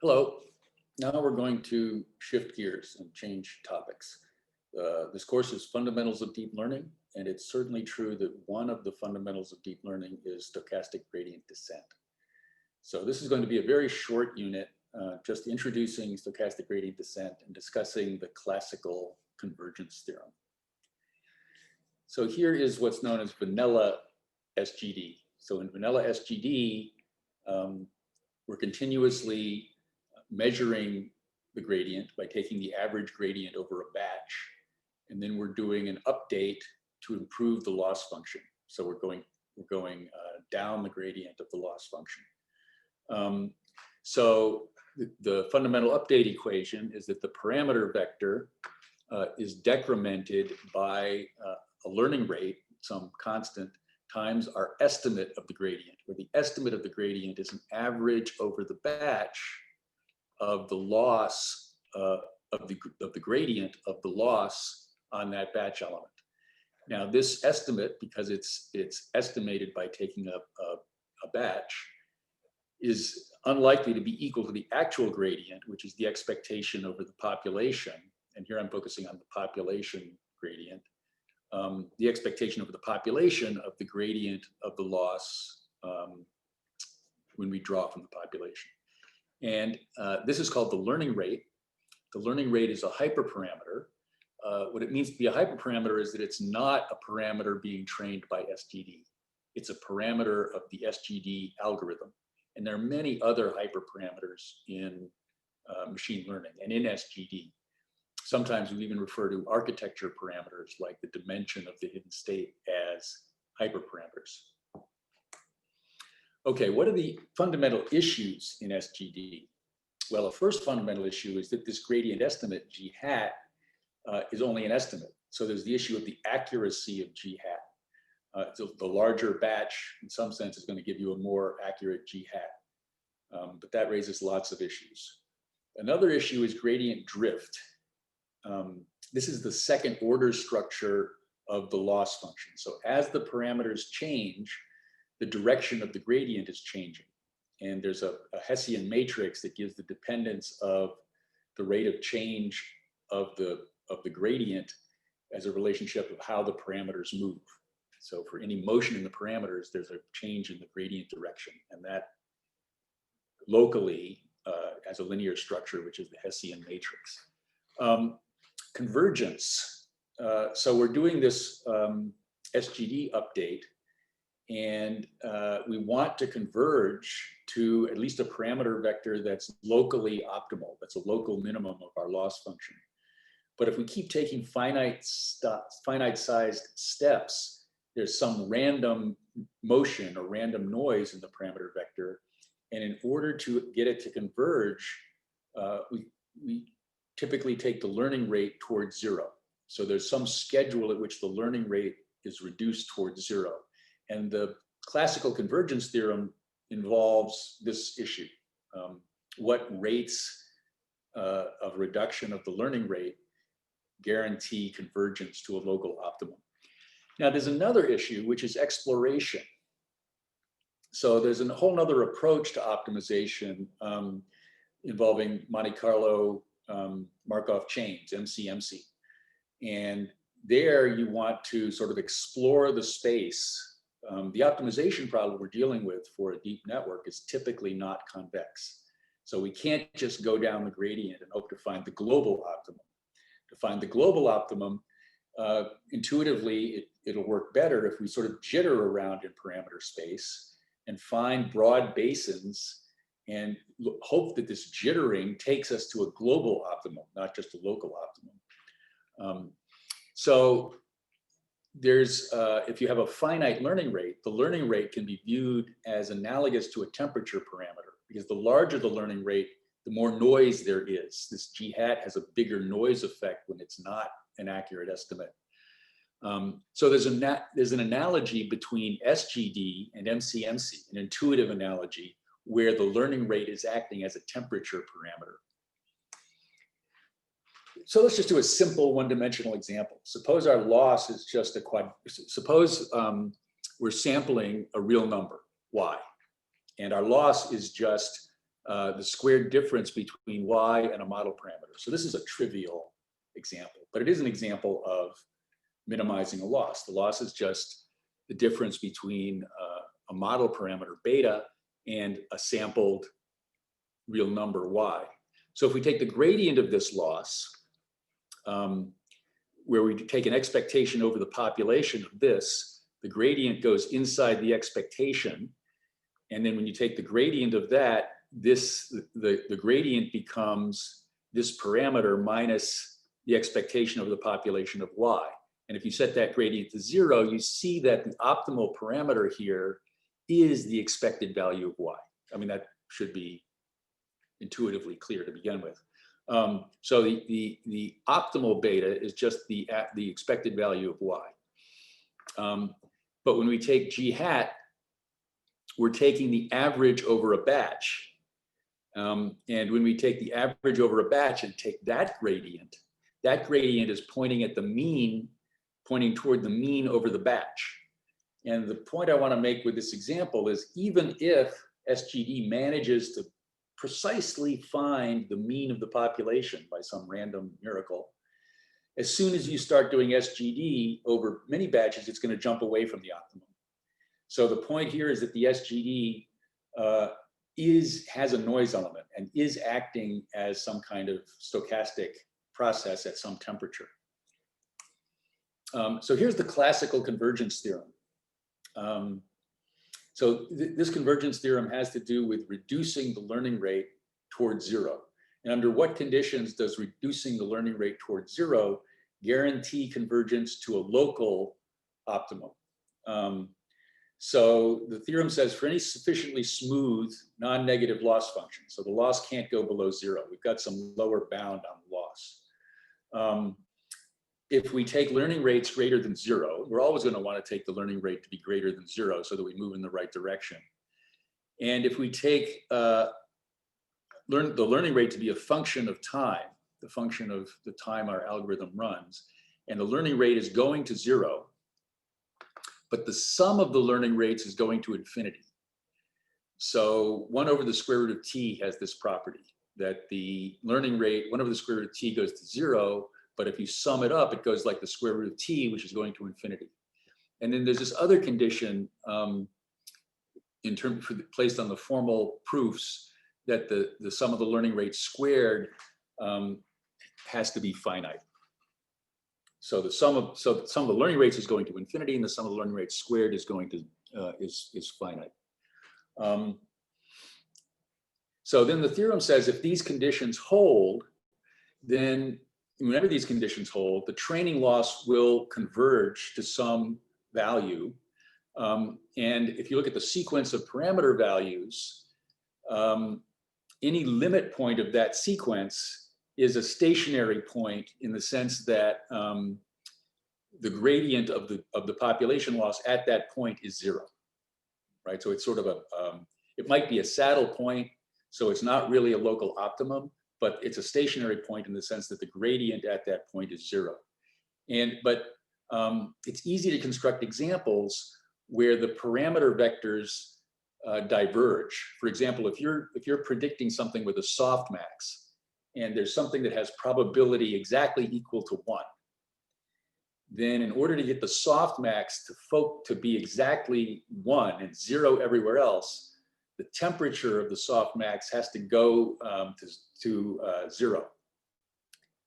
Hello. Now we're going to shift gears and change topics. This course is Fundamentals of Deep Learning, and it's certainly true that one of the fundamentals of deep learning is stochastic gradient descent. So this is going to be a very short unit, just introducing stochastic gradient descent and discussing the classical convergence theorem. So here is what's known as vanilla SGD. So in vanilla SGD, we're continuously measuring the gradient by taking the average gradient over a batch, and then we're doing an update to improve the loss function. So we're going down the gradient of the loss function. So the fundamental update equation is that the parameter vector is decremented by a learning rate, some constant, times our estimate of the gradient, where the estimate of the gradient is an average over the batch of the loss of the gradient of the loss on that batch element. Now this estimate, because it's estimated by taking a batch, is unlikely to be equal to the actual gradient, which is the expectation over the population. And here I'm focusing on the population gradient. The expectation over the population of the gradient of the loss when we draw from the population. And this is called the learning rate. The learning rate is a hyperparameter. What it means to be a hyperparameter is that it's not a parameter being trained by SGD. It's a parameter of the SGD algorithm. And there are many other hyperparameters in machine learning and in SGD. Sometimes we even refer to architecture parameters like the dimension of the hidden state as hyperparameters. Okay, what are the fundamental issues in SGD? Well, the first fundamental issue is that this gradient estimate, G hat, is only an estimate. So there's the issue of the accuracy of G hat. So the larger batch, in some sense, is going to give you a more accurate G hat. But that raises lots of issues. Another issue is gradient drift. This is the second order structure of the loss function. So as the parameters change, the direction of the gradient is changing. And there's a Hessian matrix that gives the dependence of the rate of change of the gradient as a relationship of how the parameters move. So for any motion in the parameters, there's a change in the gradient direction, and that locally has a linear structure, which is the Hessian matrix. Convergence. So we're doing this SGD update, and we want to converge to at least a parameter vector that's locally optimal. That's a local minimum of our loss function. But if we keep taking finite-sized steps, there's some random motion or random noise in the parameter vector. And in order to get it to converge, we typically take the learning rate towards zero. So there's some schedule at which the learning rate is reduced towards zero. And the classical convergence theorem involves this issue. What rates of reduction of the learning rate guarantee convergence to a local optimum? Now there's another issue, which is exploration. So there's a whole nother approach to optimization involving Monte Carlo Markov chains, MCMC. And there you want to sort of explore the space. The optimization problem we're dealing with for a deep network is typically not convex. So we can't just go down the gradient and hope to find the global optimum. To find the global optimum, intuitively, it'll work better if we sort of jitter around in parameter space and find broad basins and hope that this jittering takes us to a global optimum, not just a local optimum. So there's, if you have a finite learning rate, the learning rate can be viewed as analogous to a temperature parameter, because the larger the learning rate, the more noise there is. This G hat has a bigger noise effect when it's not an accurate estimate. So there's an analogy between SGD and MCMC, an intuitive analogy, where the learning rate is acting as a temperature parameter. So let's just do a simple one-dimensional example. Suppose our loss is just suppose we're sampling a real number, y, and our loss is just the squared difference between y and a model parameter. So this is a trivial example, but it is an example of minimizing a loss. The loss is just the difference between a model parameter beta and a sampled real number y. So if we take the gradient of this loss, where we take an expectation over the population of this, the gradient goes inside the expectation. And then when you take the gradient of that, the gradient becomes this parameter minus the expectation over the population of y. And if you set that gradient to 0, you see that the optimal parameter here is the expected value of y. I mean, that should be intuitively clear to begin with. So the optimal beta is just the expected value of y. But when we take g hat, we're taking the average over a batch. And when we take the average over a batch and take that gradient is pointing at the mean, pointing toward the mean over the batch. And the point I want to make with this example is even if SGD manages to precisely find the mean of the population by some random miracle, as soon as you start doing SGD over many batches, it's going to jump away from the optimum. So the point here is that the SGD has a noise element and is acting as some kind of stochastic process at some temperature. So here's the classical convergence theorem. This convergence theorem has to do with reducing the learning rate towards 0. And under what conditions does reducing the learning rate towards 0 guarantee convergence to a local optimum? So the theorem says for any sufficiently smooth non-negative loss function, so the loss can't go below 0. We've got some lower bound on the loss. If we take learning rates greater than 0, we're always going to want to take the learning rate to be greater than 0 so that we move in the right direction. And if we take the learning rate to be a function of time, the function of the time our algorithm runs, and the learning rate is going to 0, but the sum of the learning rates is going to infinity. So 1 over the square root of t has this property that the learning rate, 1 over the square root of t goes to 0, but if you sum it up, it goes like the square root of t, which is going to infinity. And then there's this other condition placed on the formal proofs that the sum of the learning rates squared has to be finite. So the sum of the learning rates is going to infinity, and the sum of the learning rates squared is going to is finite. So then the theorem says if these conditions hold, then whenever these conditions hold, the training loss will converge to some value. And if you look at the sequence of parameter values, any limit point of that sequence is a stationary point in the sense that the gradient of the population loss at that point is 0, right? So it's sort of it might be a saddle point, so it's not really a local optimum, but it's a stationary point in the sense that the gradient at that point is 0. But it's easy to construct examples where the parameter vectors diverge. For example, if you're predicting something with a softmax, and there's something that has probability exactly equal to 1, then in order to get the softmax to be exactly 1 and 0 everywhere else, the temperature of the softmax has to go to 0.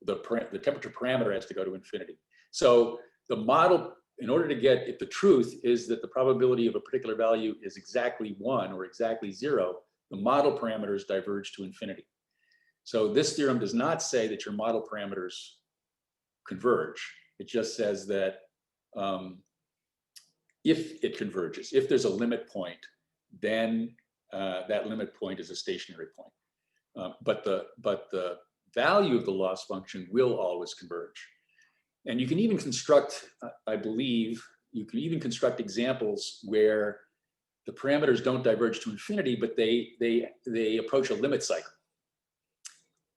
The temperature parameter has to go to infinity. So the model, in order to get, if the truth is that the probability of a particular value is exactly 1 or exactly 0, the model parameters diverge to infinity. So this theorem does not say that your model parameters converge. It just says that if it converges, if there's a limit point, then that limit point is a stationary point. But the value of the loss function will always converge. And you can even construct, I believe, you can even construct examples where the parameters don't diverge to infinity, but they approach a limit cycle.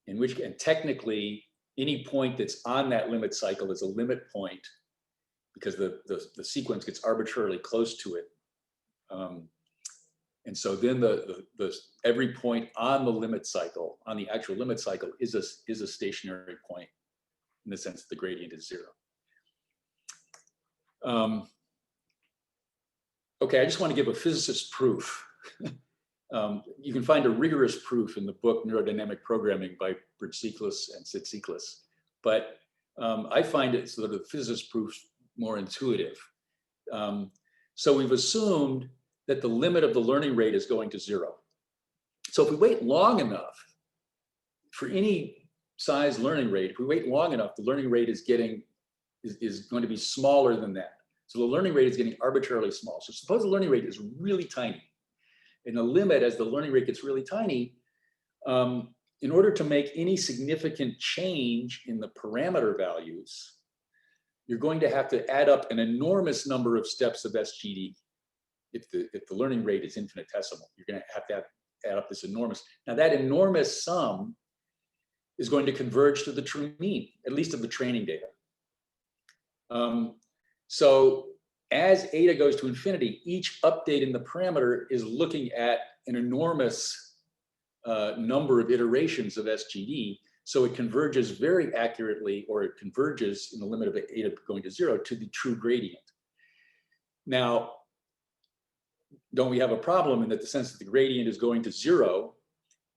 And technically, any point that's on that limit cycle is a limit point because the sequence gets arbitrarily close to it. And so then every point on the limit cycle, on the actual limit cycle, is a stationary point in the sense that the gradient is 0. Okay, I just want to give a physicist's proof. You can find a rigorous proof in the book Neurodynamic Programming by Bridge-Seekles and Sid-Seekles, but I find it sort of the physicist proof more intuitive. So we've assumed that the limit of the learning rate is going to 0. So if we wait long enough for any size learning rate, if we wait long enough, the learning rate is going to be smaller than that. So the learning rate is getting arbitrarily small. So suppose the learning rate is really tiny. And the limit, as the learning rate gets really tiny, in order to make any significant change in the parameter values, you're going to have to add up an enormous number of steps of SGD. If the learning rate is infinitesimal, you're going to have add up this enormous. Now that enormous sum is going to converge to the true mean, at least of the training data. So as eta goes to infinity, each update in the parameter is looking at an enormous number of iterations of SGD. So it converges very accurately, or it converges in the limit of eta going to 0 to the true gradient. Now, don't we have a problem in that the sense that the gradient is going to 0?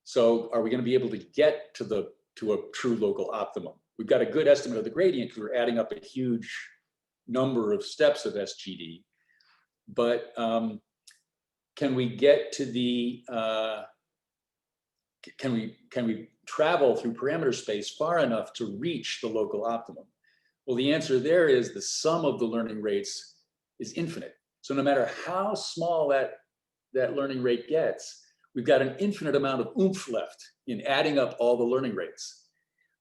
So are we going to be able to get to a true local optimum? We've got a good estimate of the gradient because we're adding up a huge number of steps of SGD, but can we get to the can we travel through parameter space far enough to reach the local optimum? Well, the answer there is the sum of the learning rates is infinite. So no matter how small that learning rate gets, we've got an infinite amount of oomph left in adding up all the learning rates.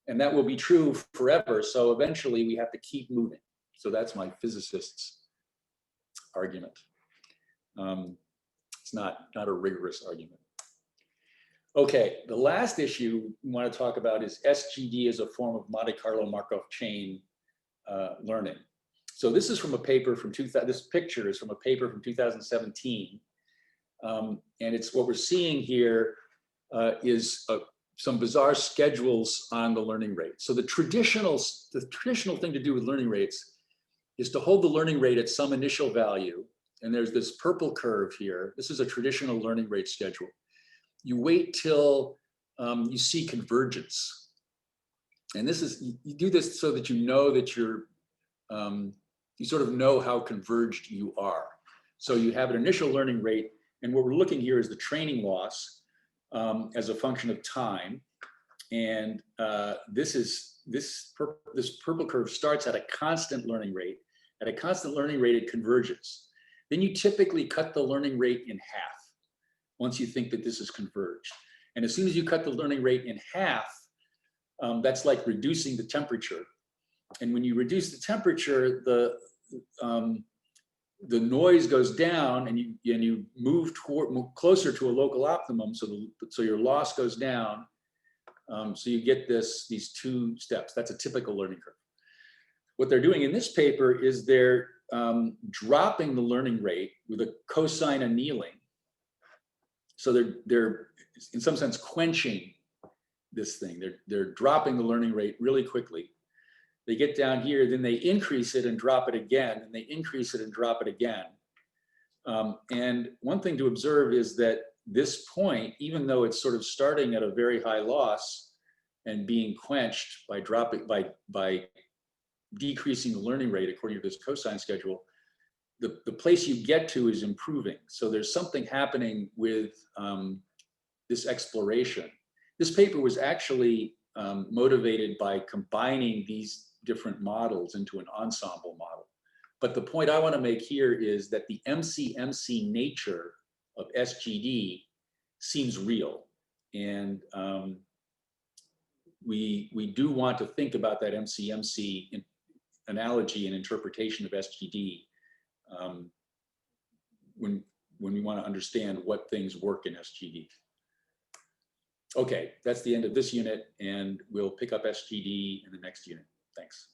And that will be true forever. So eventually we have to keep moving. So that's my physicist's argument. It's not a rigorous argument. Okay, the last issue we want to talk about is SGD as a form of Monte Carlo Markov chain learning. So this is from a paper from this picture is from a paper from 2017. And it's what we're seeing here is some bizarre schedules on the learning rate. So the traditional thing to do with learning rates is to hold the learning rate at some initial value. And there's this purple curve here. This is a traditional learning rate schedule. You wait till you see convergence. And this is, you do this so that you know that you sort of know how converged you are. So you have an initial learning rate, and what we're looking here is the training loss as a function of time. And this purple curve starts at a constant learning rate. At a constant learning rate, it converges. Then you typically cut the learning rate in half once you think that this is converged. And as soon as you cut the learning rate in half, that's like reducing the temperature. And when you reduce the temperature, the noise goes down, and you move closer to a local optimum. So your loss goes down. So you get these two steps. That's a typical learning curve. What they're doing in this paper is they're dropping the learning rate with a cosine annealing. So they're in some sense quenching this thing. They're dropping the learning rate really quickly. They get down here, then they increase it and drop it again, and they increase it and drop it again. And one thing to observe is that this point, even though it's sort of starting at a very high loss and being quenched by decreasing the learning rate according to this cosine schedule, the place you get to is improving. So there's something happening with this exploration. This paper was actually motivated by combining these different models into an ensemble model. But the point I want to make here is that the MC-MC nature of SGD seems real. And we do want to think about that MC-MC analogy and interpretation of SGD when we want to understand what things work in SGD. Okay, that's the end of this unit, and we'll pick up SGD in the next unit. Thanks.